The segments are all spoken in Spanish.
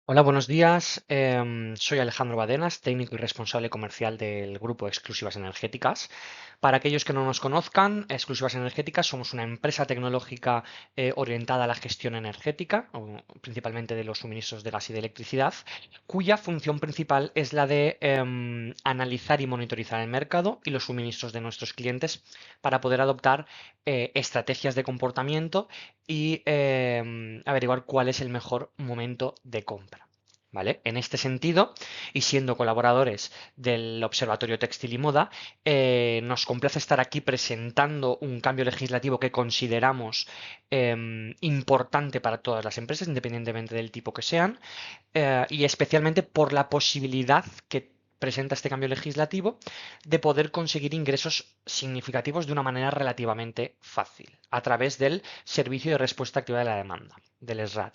Hola, buenos días. Soy Alejandro Badenas, técnico y responsable comercial del grupo Exclusivas Energéticas. Para aquellos que no nos conozcan, Exclusivas Energéticas somos una empresa tecnológica orientada a la gestión energética, o principalmente de los suministros de gas y de electricidad, cuya función principal es la de analizar y monitorizar el mercado y los suministros de nuestros clientes para poder adoptar estrategias de comportamiento y averiguar cuál es el mejor momento de compra. ¿Vale? En este sentido, y siendo colaboradores del Observatorio Textil y Moda, nos complace estar aquí presentando un cambio legislativo que consideramos importante para todas las empresas, independientemente del tipo que sean, y especialmente por la posibilidad que presenta este cambio legislativo de poder conseguir ingresos significativos de una manera relativamente fácil, a través del Servicio de Respuesta Activa de la Demanda, del SRAD.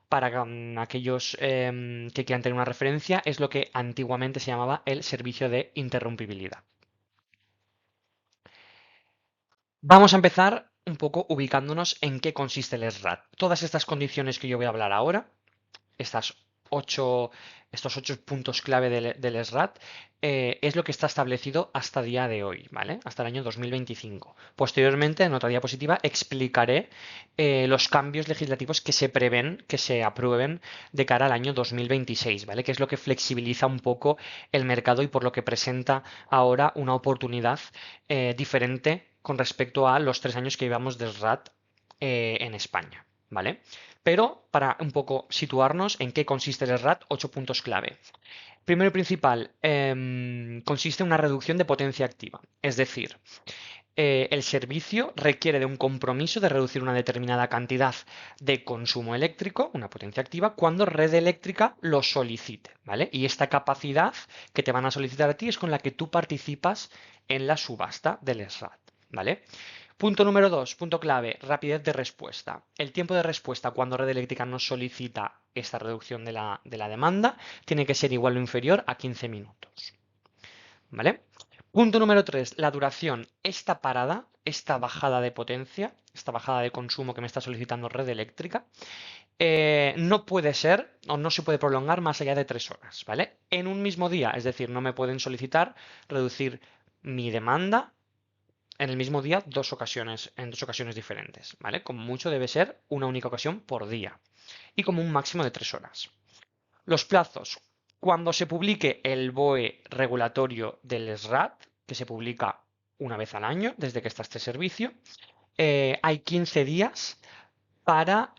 Para aquellos que quieran tener una referencia, es lo que antiguamente se llamaba el servicio de interrumpibilidad. Vamos a empezar un poco ubicándonos en qué consiste el SRAD. Todas estas condiciones que yo voy a hablar ahora, estas ocho, estos 8 puntos clave del SRAT, es lo que está establecido hasta día de hoy, ¿vale? Hasta el año 2025. Posteriormente, en otra diapositiva, explicaré los cambios legislativos que se prevén, que se aprueben de cara al año 2026, ¿vale? Que es lo que flexibiliza un poco el mercado y por lo que presenta ahora una oportunidad diferente con respecto a los 3 años que llevamos de SRAT en España, ¿vale? Pero para un poco situarnos en qué consiste el SRAT, 8 puntos clave. Primero y principal, consiste en una reducción de potencia activa. Es decir, el servicio requiere de un compromiso de reducir una determinada cantidad de consumo eléctrico, una potencia activa, cuando red eléctrica lo solicite, ¿vale? Y esta capacidad que te van a solicitar a ti es con la que tú participas en la subasta del SRAT, ¿vale? Punto número 2, punto clave, rapidez de respuesta. El tiempo de respuesta cuando Red Eléctrica nos solicita esta reducción de la demanda tiene que ser igual o inferior a 15 minutos. ¿Vale? Punto número 3, la duración. Esta parada, esta bajada de potencia, esta bajada de consumo que me está solicitando Red Eléctrica, no puede ser o no se puede prolongar más allá de 3 horas, ¿vale? En un mismo día, es decir, no me pueden solicitar reducir mi demanda en el mismo día en 2 ocasiones diferentes, ¿vale? Como mucho debe ser una única ocasión por día y como un máximo de 3 horas. Los plazos. Cuando se publique el BOE regulatorio del SRAT, que se publica una vez al año desde que está este servicio, hay 15 días para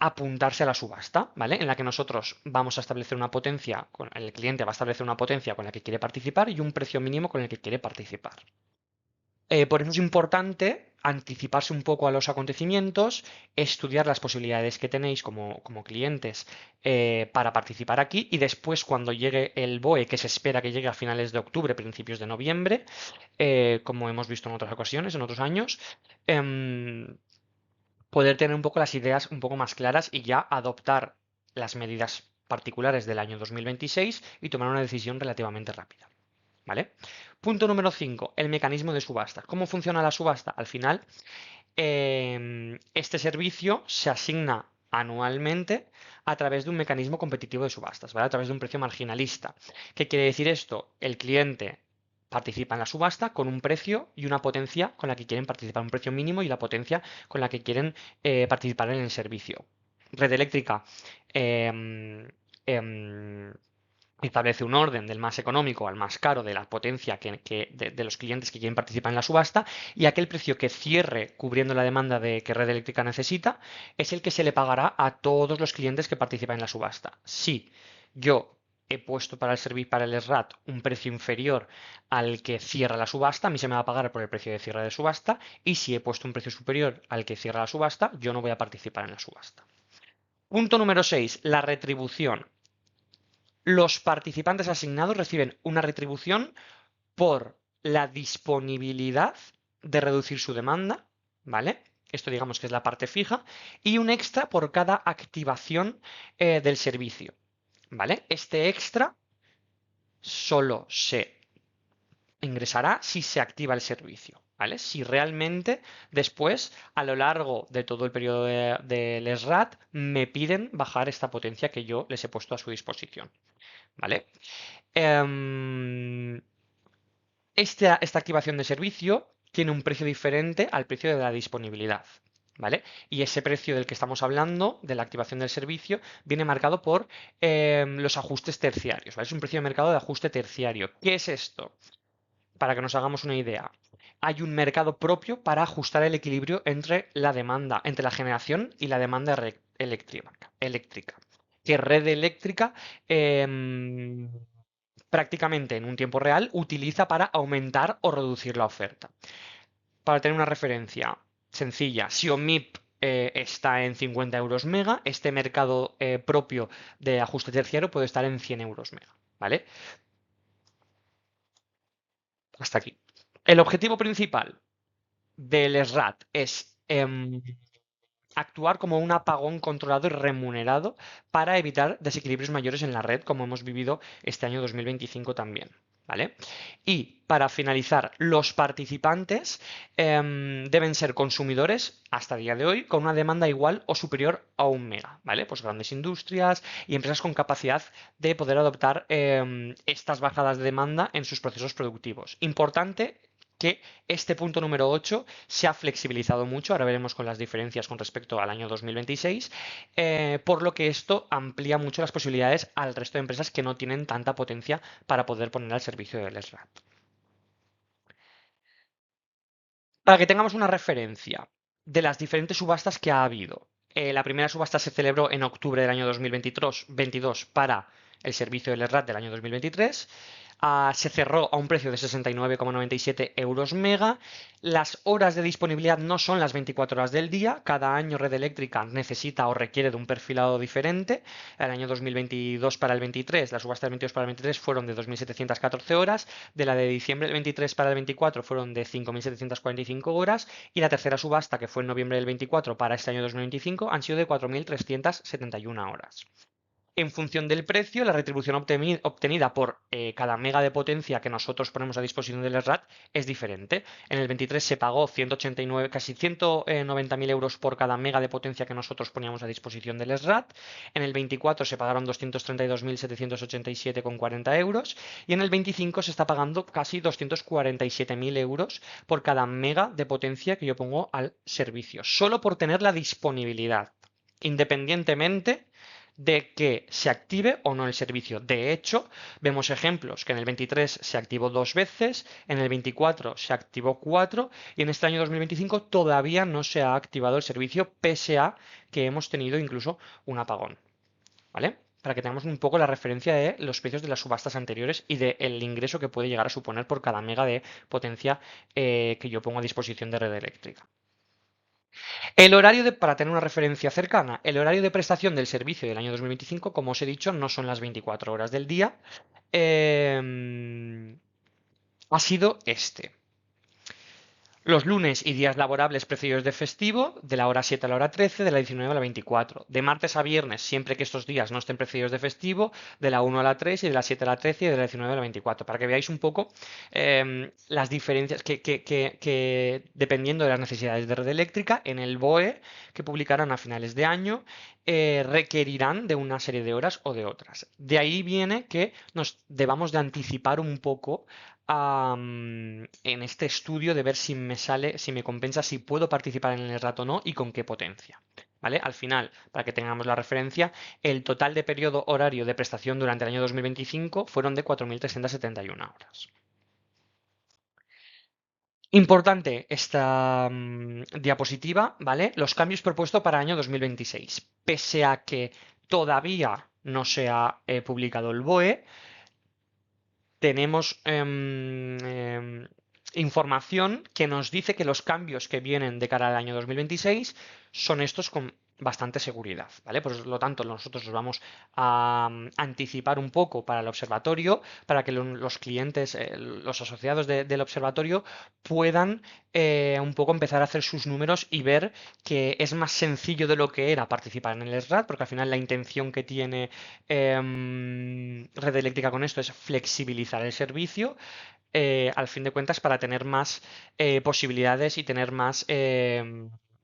apuntarse a la subasta, ¿vale? En la que nosotros vamos a establecer una potencia, el cliente va a establecer una potencia con la que quiere participar y un precio mínimo con el que quiere participar. Por eso es importante anticiparse un poco a los acontecimientos, estudiar las posibilidades que tenéis como clientes para participar aquí y después cuando llegue el BOE, que se espera que llegue a finales de octubre, principios de noviembre, como hemos visto en otras ocasiones, en otros años, em, poder tener un poco las ideas un poco más claras y ya adoptar las medidas particulares del año 2026 y tomar una decisión relativamente rápida. ¿Vale? Punto número 5, el mecanismo de subasta. ¿Cómo funciona la subasta? Al final, este servicio se asigna anualmente a través de un mecanismo competitivo de subastas, ¿vale? A través de un precio marginalista. ¿Qué quiere decir esto? El cliente participa en la subasta con un precio y una potencia con la que quieren participar, un precio mínimo y la potencia con la que quieren participar en el servicio. Red Eléctrica em, em, establece un orden del más económico al más caro de la potencia de los clientes que quieren participar en la subasta y aquel precio que cierre cubriendo la demanda de que Red Eléctrica necesita es el que se le pagará a todos los clientes que participan en la subasta. Si yo he puesto para el servicio para el SRAT un precio inferior al que cierra la subasta, a mí se me va a pagar por el precio de cierre de subasta y si he puesto un precio superior al que cierra la subasta, yo no voy a participar en la subasta. Punto número 6, la retribución. Los participantes asignados reciben una retribución por la disponibilidad de reducir su demanda, ¿vale? Esto digamos que es la parte fija, y un extra por cada activación del servicio, ¿vale? Este extra solo se ingresará si se activa el servicio. ¿vale? Si realmente después, a lo largo de todo el periodo del SRAT, me piden bajar esta potencia que yo les he puesto a su disposición, ¿vale? Em, esta activación de servicio tiene un precio diferente al precio de la disponibilidad, ¿vale? Y ese precio del que estamos hablando, de la activación del servicio, viene marcado por los ajustes terciarios, ¿vale? Es un precio de mercado de ajuste terciario. ¿Qué es esto? Para que nos hagamos una idea. Hay un mercado propio para ajustar el equilibrio entre la demanda, entre la generación y la demanda eléctrica. Que Red Eléctrica prácticamente en un tiempo real utiliza para aumentar o reducir la oferta. Para tener una referencia sencilla, si OMIP está en 50 euros mega, este mercado propio de ajuste terciario puede estar en 100 euros mega, ¿vale? Hasta aquí. El objetivo principal del SRAT es actuar como un apagón controlado y remunerado para evitar desequilibrios mayores en la red, como hemos vivido este año 2025 también. ¿Vale? Y para finalizar, los participantes deben ser consumidores hasta el día de hoy con una demanda igual o superior a 1 mega, ¿vale? Pues grandes industrias y empresas con capacidad de poder adoptar estas bajadas de demanda en sus procesos productivos. Importante que este punto número 8 se ha flexibilizado mucho, ahora veremos con las diferencias con respecto al año 2026, por lo que esto amplía mucho las posibilidades al resto de empresas que no tienen tanta potencia para poder poner al servicio del SRAT. Para que tengamos una referencia de las diferentes subastas que ha habido. La primera subasta se celebró en octubre del año 2022 para el servicio del SRAT del año 2023. Se cerró a un precio de 69,97 euros mega. Las horas de disponibilidad no son las 24 horas del día. Cada año Red Eléctrica necesita o requiere de un perfilado diferente. El año 2022 para el 23, la subasta del 22 para el 23 fueron de 2.714 horas. De la de diciembre del 23 para el 24 fueron de 5.745 horas. Y la tercera subasta, que fue en noviembre del 24 para este año 2025, han sido de 4.371 horas. En función del precio, la retribución obtenida por cada mega de potencia que nosotros ponemos a disposición del SRAT es diferente. En el 23 se pagó 189, casi 190.000 euros por cada mega de potencia que nosotros poníamos a disposición del SRAT. En el 24 se pagaron 232.787,40 euros. Y en el 25 se está pagando casi 247.000 euros por cada mega de potencia que yo pongo al servicio, solo por tener la disponibilidad, independientemente de que se active o no el servicio. De hecho, vemos ejemplos que en el 23 se activó 2 veces, en el 24 se activó 4 y en este año 2025 todavía no se ha activado el servicio pese a que hemos tenido incluso un apagón. ¿Vale? Para que tengamos un poco la referencia de los precios de las subastas anteriores y del ingreso que puede llegar a suponer por cada mega de potencia que yo pongo a disposición de red eléctrica. Para tener una referencia cercana, el horario de prestación del servicio del año 2025, como os he dicho, no son las 24 horas del día. Ha sido este. Los lunes y días laborables precedidos de festivo, de la hora 7 a la hora 13, de la 19 a la 24. De martes a viernes, siempre que estos días no estén precedidos de festivo, de la 1 a la 3 y de la 7 a la 13 y de la 19 a la 24. Para que veáis un poco las diferencias que, dependiendo de las necesidades de red eléctrica, en el BOE que publicarán a finales de año, requerirán de una serie de horas o de otras. De ahí viene que nos debamos de anticipar un poco en este estudio de ver si me sale, si me compensa, si puedo participar en el rato o no y con qué potencia. ¿Vale? Al final, para que tengamos la referencia, el total de periodo horario de prestación durante el año 2025 fueron de 4.371 horas. Importante esta diapositiva, ¿vale? Los cambios propuestos para el año 2026. Pese a que todavía no se ha publicado el BOE, tenemos información que nos dice que los cambios que vienen de cara al año 2026 son estos con bastante seguridad, ¿vale? Por lo tanto, nosotros nos vamos a anticipar un poco para el observatorio, para que los clientes, los asociados del observatorio puedan un poco empezar a hacer sus números y ver que es más sencillo de lo que era participar en el SRAT, porque al final la intención que tiene Red Eléctrica con esto es flexibilizar el servicio, al fin de cuentas, para tener más posibilidades y tener más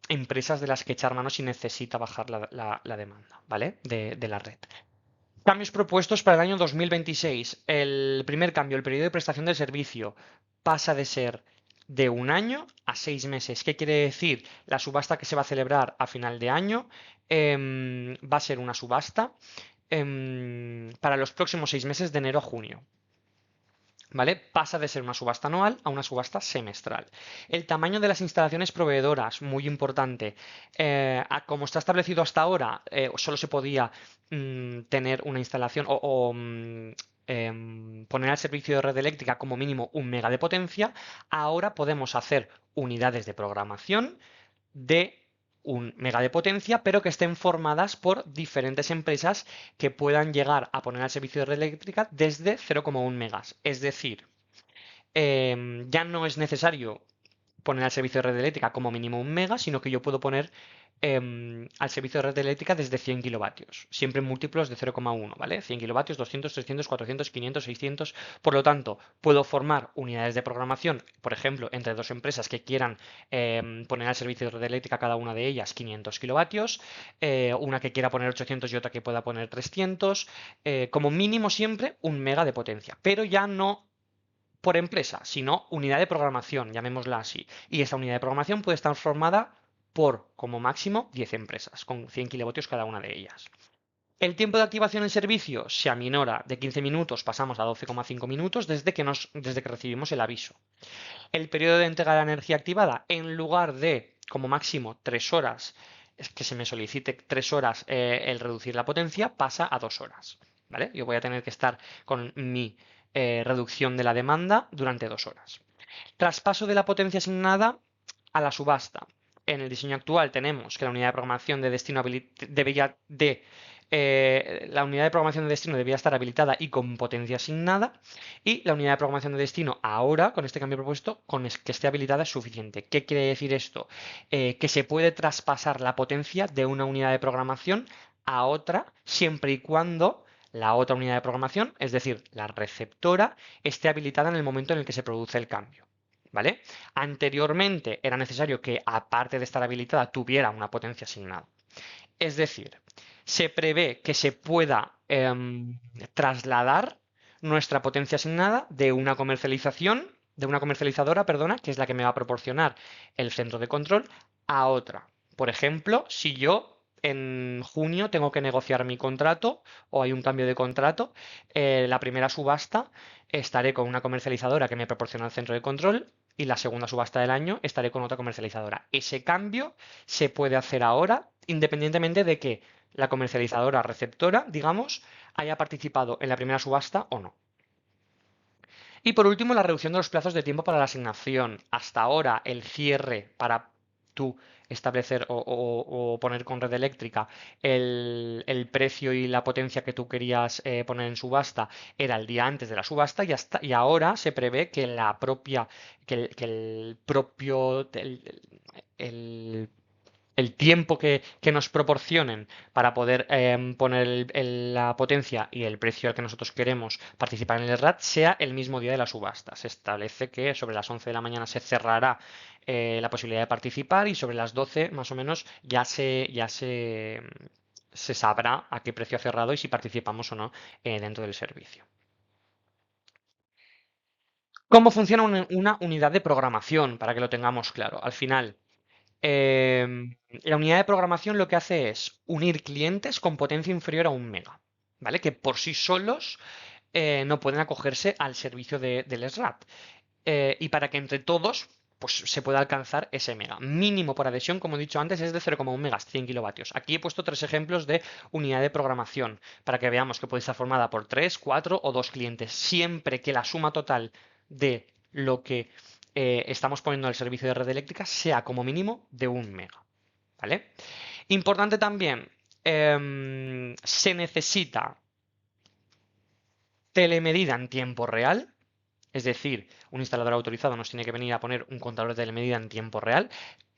empresas de las que echar mano si necesita bajar la demanda, ¿vale? De la red. Cambios propuestos para el año 2026. El primer cambio, el periodo de prestación del servicio pasa de ser de 1 año a 6 meses. ¿Qué quiere decir? La subasta que se va a celebrar a final de año va a ser una subasta para los próximos 6 meses de enero a junio. ¿Vale? Pasa de ser una subasta anual a una subasta semestral. El tamaño de las instalaciones proveedoras, muy importante. Como está establecido hasta ahora, solo se podía tener una instalación o poner al servicio de red eléctrica como mínimo 1 mega de potencia. Ahora podemos hacer unidades de programación de 1 mega de potencia, pero que estén formadas por diferentes empresas que puedan llegar a poner al servicio de red eléctrica desde 0,1 megas. Es decir, ya no es necesario poner al servicio de red eléctrica como mínimo 1 mega, sino que yo puedo poner al servicio de red eléctrica desde 100 kilovatios, siempre en múltiplos de 0,1, ¿vale? 100 kilovatios, 200, 300, 400, 500, 600. Por lo tanto, puedo formar unidades de programación, por ejemplo, entre dos empresas que quieran poner al servicio de red eléctrica cada una de ellas 500 kilovatios, una que quiera poner 800 y otra que pueda poner 300, como mínimo siempre 1 mega de potencia, pero ya no por empresa, sino unidad de programación, llamémosla así. Y esta unidad de programación puede estar formada por, como máximo, 10 empresas, con 100 kilovatios cada una de ellas. El tiempo de activación en servicio se aminora de 15 minutos, pasamos a 12,5 minutos desde que recibimos el aviso. El periodo de entrega de la energía activada, en lugar de, como máximo, 3 horas, es que se me solicite 3 horas el reducir la potencia, pasa a 2 horas. ¿Vale? Yo voy a tener que estar con mi reducción de la demanda durante 2 horas. Traspaso de la potencia asignada a la subasta. En el diseño actual tenemos que la unidad de programación de destino debería de la unidad de programación de destino debía estar habilitada y con potencia asignada, y la unidad de programación de destino ahora, con este cambio propuesto, con que esté habilitada es suficiente. ¿Qué quiere decir esto? Que se puede traspasar la potencia de una unidad de programación a otra siempre y cuando la otra unidad de programación, es decir, la receptora, esté habilitada en el momento en el que se produce el cambio. ¿Vale? Anteriormente era necesario que, aparte de estar habilitada, tuviera una potencia asignada. Es decir, se prevé que se pueda trasladar nuestra potencia asignada de una comercializadora, perdona, que es la que me va a proporcionar el centro de control, a otra. Por ejemplo, si yo en junio tengo que negociar mi contrato o hay un cambio de contrato, la primera subasta estaré con una comercializadora que me proporciona el centro de control y la segunda subasta del año estaré con otra comercializadora. Ese cambio se puede hacer ahora independientemente de que la comercializadora receptora, digamos, haya participado en la primera subasta o no. Y por último, la reducción de los plazos de tiempo para la asignación. Hasta ahora, el cierre para tú establecer o poner con red eléctrica el precio y la potencia que tú querías poner en subasta era el día antes de la subasta y ahora se prevé que el tiempo que nos proporcionen para poder poner la potencia y el precio al que nosotros queremos participar en el RAT sea el mismo día de la subasta. Se establece que sobre las 11 de la mañana se cerrará la posibilidad de participar y sobre las 12 más o menos se sabrá a qué precio ha cerrado y si participamos o no dentro del servicio. ¿Cómo funciona una unidad de programación? Para que lo tengamos claro. Al final, la unidad de programación lo que hace es unir clientes con potencia inferior a 1 mega, ¿vale? Que por sí solos no pueden acogerse al servicio del SRAT. Y para que entre todos pues, se pueda alcanzar ese mega. Mínimo por adhesión, como he dicho antes, es de 0,1 megas, 100 kilovatios. Aquí he puesto 3 ejemplos de unidad de programación para que veamos que puede estar formada por 3, 4 o 2 clientes, siempre que la suma total de lo que estamos poniendo al servicio de red eléctrica sea como mínimo de 1 mega. ¿Vale? Importante también, se necesita telemedida en tiempo real. Es decir, un instalador autorizado nos tiene que venir a poner un contador de telemedida en tiempo real,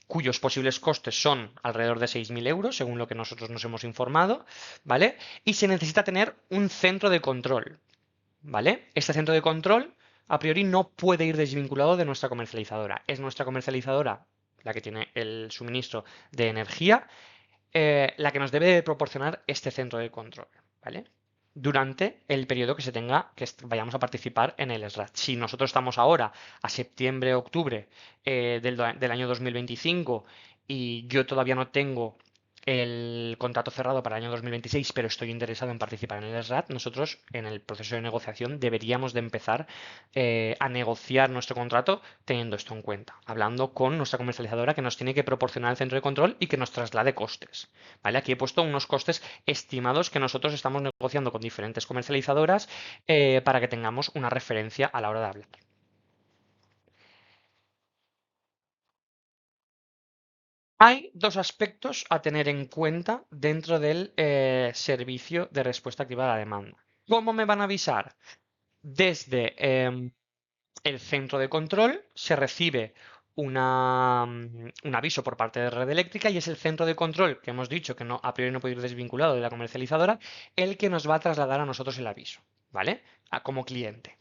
cuyos posibles costes son alrededor de 6.000 euros, según lo que nosotros nos hemos informado, ¿vale? Y se necesita tener un centro de control, ¿vale? Este centro de control a priori no puede ir desvinculado de nuestra comercializadora. Es nuestra comercializadora la que tiene el suministro de energía, la que nos debe de proporcionar este centro de control, ¿vale? Durante el periodo que se tenga, que vayamos a participar en el SRAT. Si nosotros estamos ahora a septiembre, octubre del año 2025 y yo todavía no tengo el contrato cerrado para el año 2026, pero estoy interesado en participar en el SRAT, nosotros en el proceso de negociación deberíamos de empezar a negociar nuestro contrato teniendo esto en cuenta, hablando con nuestra comercializadora que nos tiene que proporcionar el centro de control y que nos traslade costes. ¿Vale? Aquí he puesto unos costes estimados que nosotros estamos negociando con diferentes comercializadoras para que tengamos una referencia a la hora de hablar. Hay dos aspectos a tener en cuenta dentro del servicio de respuesta activa a la demanda. ¿Cómo me van a avisar? Desde el centro de control se recibe un aviso por parte de Red Eléctrica y es el centro de control que hemos dicho que no, a priori no puede ir desvinculado de la comercializadora el que nos va a trasladar a nosotros el aviso, ¿vale? Como cliente.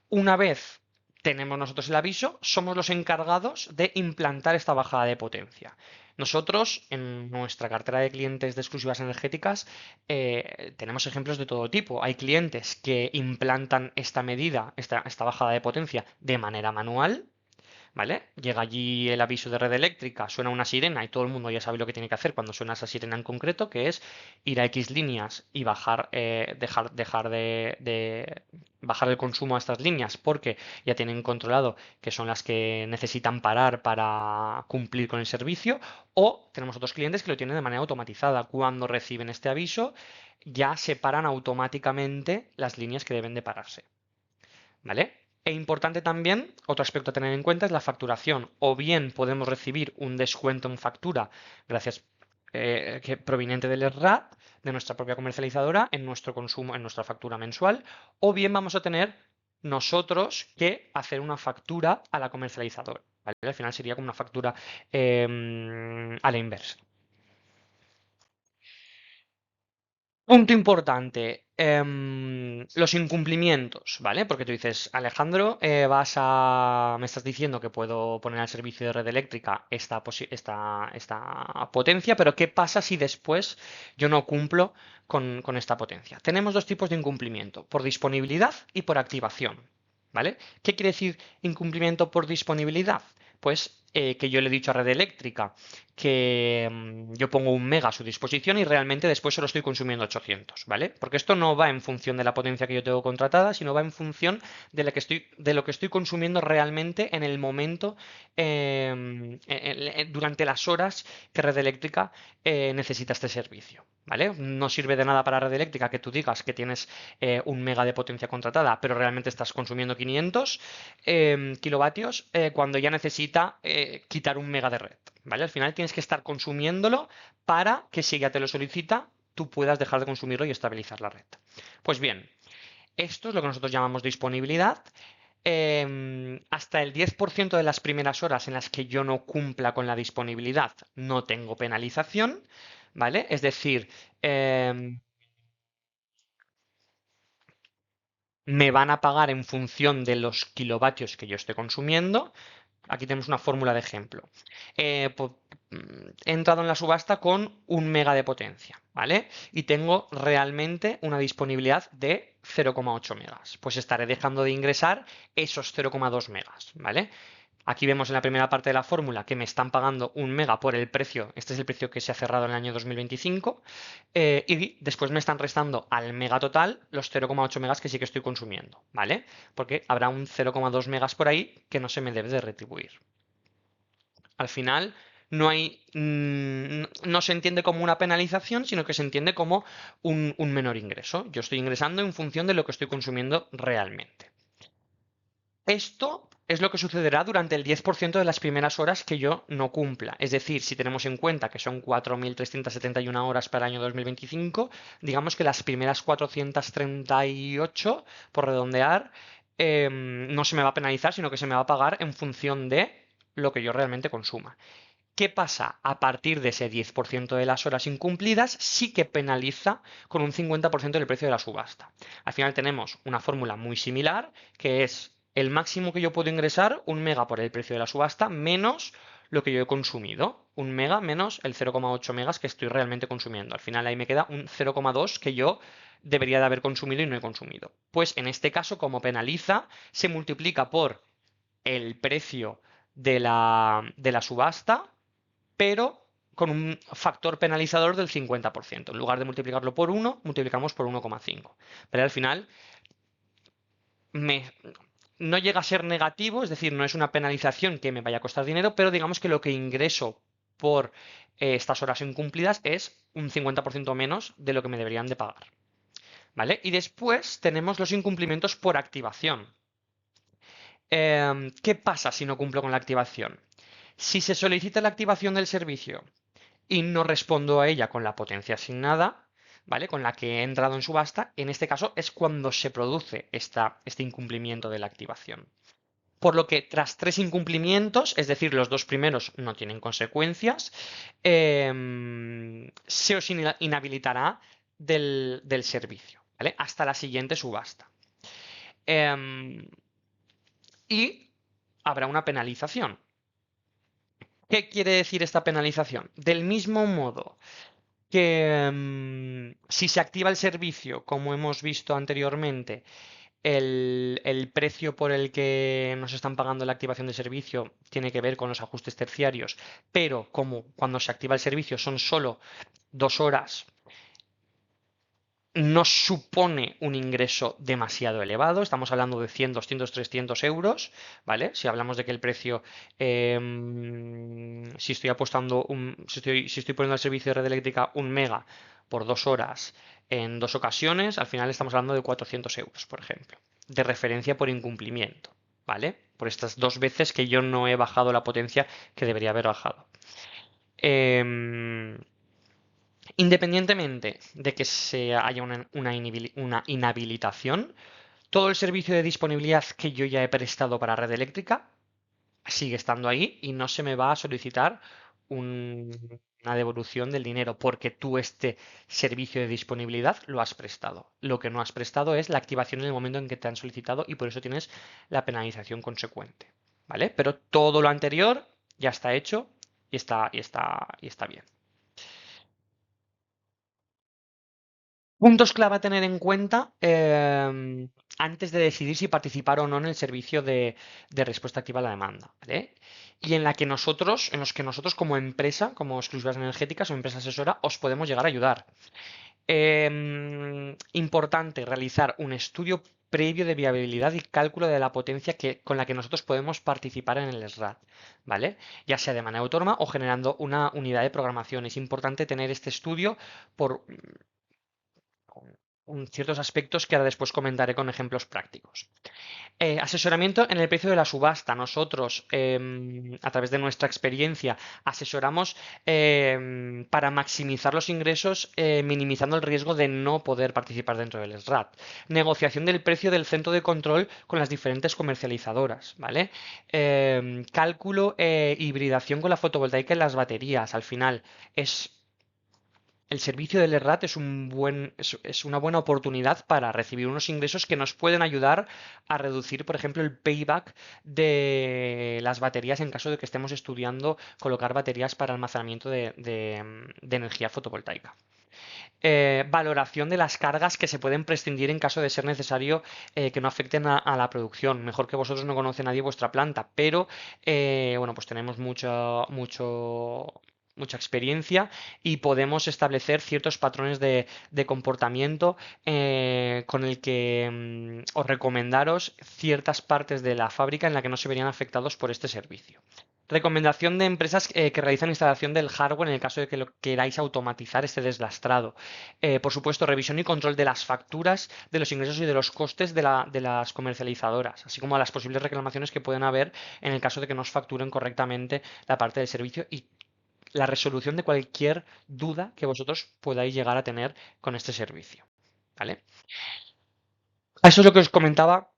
Una vez tenemos nosotros el aviso, somos los encargados de implantar esta bajada de potencia. Nosotros, en nuestra cartera de clientes de exclusivas energéticas, tenemos ejemplos de todo tipo. Hay clientes que implantan esta medida, esta bajada de potencia, de manera manual, ¿vale? Llega allí el aviso de red eléctrica, suena una sirena y todo el mundo ya sabe lo que tiene que hacer cuando suena esa sirena en concreto, que es ir a X líneas y bajar, bajar el consumo a estas líneas porque ya tienen controlado que son las que necesitan parar para cumplir con el servicio. O tenemos otros clientes que lo tienen de manera automatizada. Cuando reciben este aviso, ya se paran automáticamente las líneas que deben de pararse. ¿Vale? E importante también, otro aspecto a tener en cuenta es la facturación. O bien podemos recibir un descuento en factura gracias proveniente del SRAT, de nuestra propia comercializadora, en nuestro consumo, en nuestra factura mensual, o bien vamos a tener nosotros que hacer una factura a la comercializadora. ¿Vale? Al final sería como una factura a la inversa. Punto importante, los incumplimientos, ¿vale? Porque tú dices, Alejandro, me estás diciendo que puedo poner al servicio de red eléctrica esta potencia, pero ¿qué pasa si después yo no cumplo con esta potencia? Tenemos dos tipos de incumplimiento, por disponibilidad y por activación, ¿vale? ¿Qué quiere decir incumplimiento por disponibilidad? Pues que yo le he dicho a red eléctrica que yo pongo 1 mega a su disposición y realmente después solo estoy consumiendo 800, ¿vale? Porque esto no va en función de la potencia que yo tengo contratada, sino va en función de lo que estoy consumiendo realmente en el momento, durante las horas que Red Eléctrica necesita este servicio, ¿vale? No sirve de nada para Red Eléctrica que tú digas que tienes 1 mega de potencia contratada, pero realmente estás consumiendo 500 kilovatios cuando ya necesita quitar 1 mega de red, ¿vale? Al final tienes que estar consumiéndolo para que si ella te lo solicita, tú puedas dejar de consumirlo y estabilizar la red. Pues bien, esto es lo que nosotros llamamos disponibilidad. Hasta el 10% de las primeras horas en las que yo no cumpla con la disponibilidad no tengo penalización, ¿vale? Es decir, me van a pagar en función de los kilovatios que yo esté consumiendo. Aquí tenemos una fórmula de ejemplo. He entrado en la subasta con 1 mega de potencia, ¿vale? Y tengo realmente una disponibilidad de 0,8 megas. Pues estaré dejando de ingresar esos 0,2 megas, ¿vale? Aquí vemos en la primera parte de la fórmula que me están pagando 1 mega por el precio, este es el precio que se ha cerrado en el año 2025, y después me están restando al mega total los 0,8 megas que sí que estoy consumiendo, ¿vale? Porque habrá un 0,2 megas por ahí que no se me debe de retribuir. Al final no se entiende como una penalización, sino que se entiende como un menor ingreso. Yo estoy ingresando en función de lo que estoy consumiendo realmente. Esto es lo que sucederá durante el 10% de las primeras horas que yo no cumpla. Es decir, si tenemos en cuenta que son 4.371 horas para el año 2025, digamos que las primeras 438, por redondear, no se me va a penalizar, sino que se me va a pagar en función de lo que yo realmente consuma. ¿Qué pasa? A partir de ese 10% de las horas incumplidas, sí que penaliza con un 50% del precio de la subasta. Al final tenemos una fórmula muy similar, que es el máximo que yo puedo ingresar, 1 mega por el precio de la subasta, menos lo que yo he consumido. 1 mega menos el 0,8 megas que estoy realmente consumiendo. Al final ahí me queda un 0,2 que yo debería de haber consumido y no he consumido. Pues en este caso, como penaliza, se multiplica por el precio de la subasta, pero con un factor penalizador del 50%. En lugar de multiplicarlo por 1, multiplicamos por 1,5. Pero al final me, no llega a ser negativo, es decir, no es una penalización que me vaya a costar dinero, pero digamos que lo que ingreso por estas horas incumplidas es un 50% menos de lo que me deberían de pagar. ¿Vale? Y después tenemos los incumplimientos por activación. ¿Qué pasa si no cumplo con la activación? Si se solicita la activación del servicio y no respondo a ella con la potencia asignada, ¿vale? Con la que he entrado en subasta, en este caso es cuando se produce este incumplimiento de la activación. Por lo que tras 3 incumplimientos, es decir, los 2 primeros no tienen consecuencias, se os inhabilitará del servicio, ¿vale? Hasta la siguiente subasta. Em, y habrá una penalización. ¿Qué quiere decir esta penalización? Del mismo modo que si se activa el servicio, como hemos visto anteriormente, el precio por el que nos están pagando la activación de servicio tiene que ver con los ajustes terciarios, pero como cuando se activa el servicio son solo 2 horas, no supone un ingreso demasiado elevado, estamos hablando de 100, 200, 300 euros, ¿vale? Si hablamos de que el precio, si estoy apostando, si estoy poniendo al servicio de red eléctrica 1 mega por 2 horas en 2 ocasiones, al final estamos hablando de 400 euros, por ejemplo, de referencia por incumplimiento, ¿vale? Por estas 2 veces que yo no he bajado la potencia que debería haber bajado. Em, Independientemente de que haya una inhabilitación, todo el servicio de disponibilidad que yo ya he prestado para red eléctrica sigue estando ahí y no se me va a solicitar una devolución del dinero porque tú este servicio de disponibilidad lo has prestado. Lo que no has prestado es la activación en el momento en que te han solicitado y por eso tienes la penalización consecuente. ¿Vale? Pero todo lo anterior ya está hecho y está bien. Puntos clave a tener en cuenta antes de decidir si participar o no en el servicio de respuesta activa a la demanda, ¿vale? Y en los que nosotros como empresa, como exclusivas energéticas o empresa asesora, os podemos llegar a ayudar. Importante realizar un estudio previo de viabilidad y cálculo de la potencia con la que nosotros podemos participar en el SRAD, ¿vale? Ya sea de manera autónoma o generando una unidad de programación. Es importante tener este estudio por ciertos aspectos que ahora después comentaré con ejemplos prácticos. Asesoramiento en el precio de la subasta. Nosotros, a través de nuestra experiencia, asesoramos para maximizar los ingresos, minimizando el riesgo de no poder participar dentro del SRAT. Negociación del precio del centro de control con las diferentes comercializadoras, ¿vale? Cálculo e hibridación con la fotovoltaica y las baterías. Al final es el servicio del ERRAT es una buena oportunidad para recibir unos ingresos que nos pueden ayudar a reducir, por ejemplo, el payback de las baterías en caso de que estemos estudiando colocar baterías para almacenamiento de energía fotovoltaica. Valoración de las cargas que se pueden prescindir en caso de ser necesario que no afecten a la producción. Mejor que vosotros no conoce nadie vuestra planta, pero bueno, pues tenemos mucha experiencia y podemos establecer ciertos patrones de comportamiento con el que os recomendaros ciertas partes de la fábrica en la que no se verían afectados por este servicio. Recomendación de empresas que realizan instalación del hardware en el caso de que lo queráis automatizar este deslastrado. Por supuesto, revisión y control de las facturas, de los ingresos y de los costes de las comercializadoras, así como las posibles reclamaciones que pueden haber en el caso de que no os facturen correctamente la parte del servicio y la resolución de cualquier duda que vosotros podáis llegar a tener con este servicio. ¿Vale? Eso es lo que os comentaba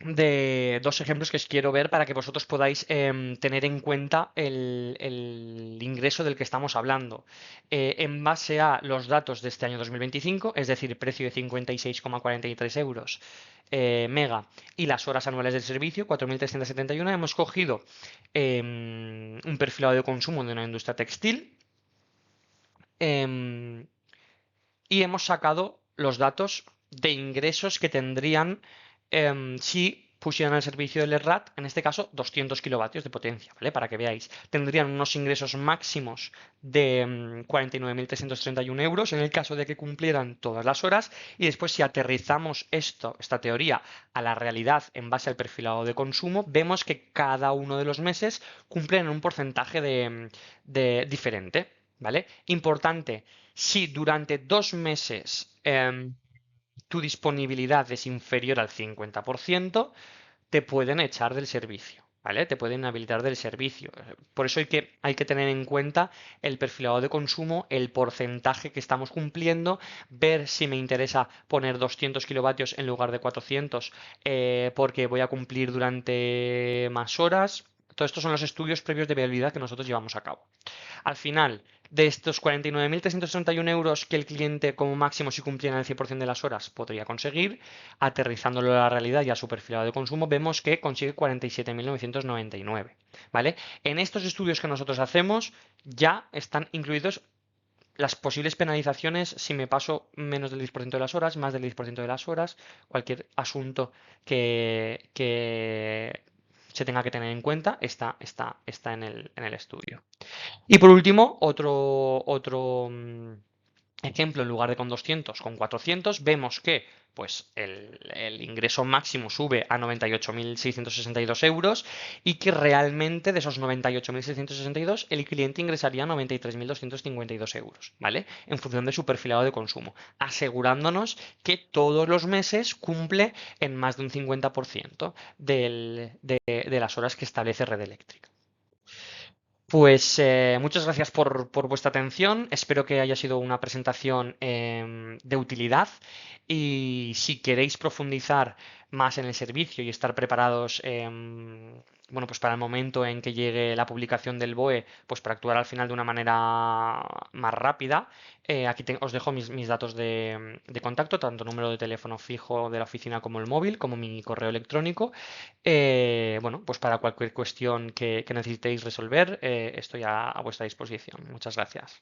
dos ejemplos que os quiero ver para que vosotros podáis tener en cuenta el ingreso del que estamos hablando. En base a los datos de este año 2025, es decir, precio de 56,43 euros mega y las horas anuales del servicio, 4.371, hemos cogido un perfilado de consumo de una industria textil em, y hemos sacado los datos de ingresos que tendrían si pusieran al servicio del ERRAT, en este caso 200 kilovatios de potencia, ¿vale? Para que veáis, tendrían unos ingresos máximos de 49.331 euros en el caso de que cumplieran todas las horas y después si aterrizamos esta teoría a la realidad en base al perfilado de consumo, vemos que cada uno de los meses cumplen un porcentaje de diferente, ¿vale? Importante, si durante 2 meses tu disponibilidad es inferior al 50%, te pueden echar del servicio, ¿vale? Te pueden inhabilitar del servicio. Por eso hay que tener en cuenta el perfilado de consumo, el porcentaje que estamos cumpliendo, ver si me interesa poner 200 kilovatios en lugar de 400 porque voy a cumplir durante más horas. Todos estos son los estudios previos de viabilidad que nosotros llevamos a cabo. Al final, de estos 49.331 euros que el cliente como máximo si cumpliera el 100% de las horas podría conseguir, aterrizándolo a la realidad y a su perfilado de consumo, vemos que consigue 47.999, ¿vale? En estos estudios que nosotros hacemos ya están incluidos las posibles penalizaciones si me paso menos del 10% de las horas, más del 10% de las horas, cualquier asunto que se tenga que tener en cuenta está en el estudio. Y por último, otro ejemplo, en lugar de con 200, con 400, vemos que pues el ingreso máximo sube a 98.662 euros y que realmente de esos 98.662 el cliente ingresaría 93.252 euros, ¿vale? En función de su perfilado de consumo, asegurándonos que todos los meses cumple en más de un 50% de las horas que establece Red Eléctrica. Pues muchas gracias por vuestra atención. Espero que haya sido una presentación de utilidad y si queréis profundizar más en el servicio y estar preparados bueno, pues para el momento en que llegue la publicación del BOE, pues para actuar al final de una manera más rápida, aquí os dejo mis datos de contacto, tanto número de teléfono fijo de la oficina como el móvil, como mi correo electrónico. Bueno, pues para cualquier cuestión que necesitéis resolver, estoy a vuestra disposición. Muchas gracias.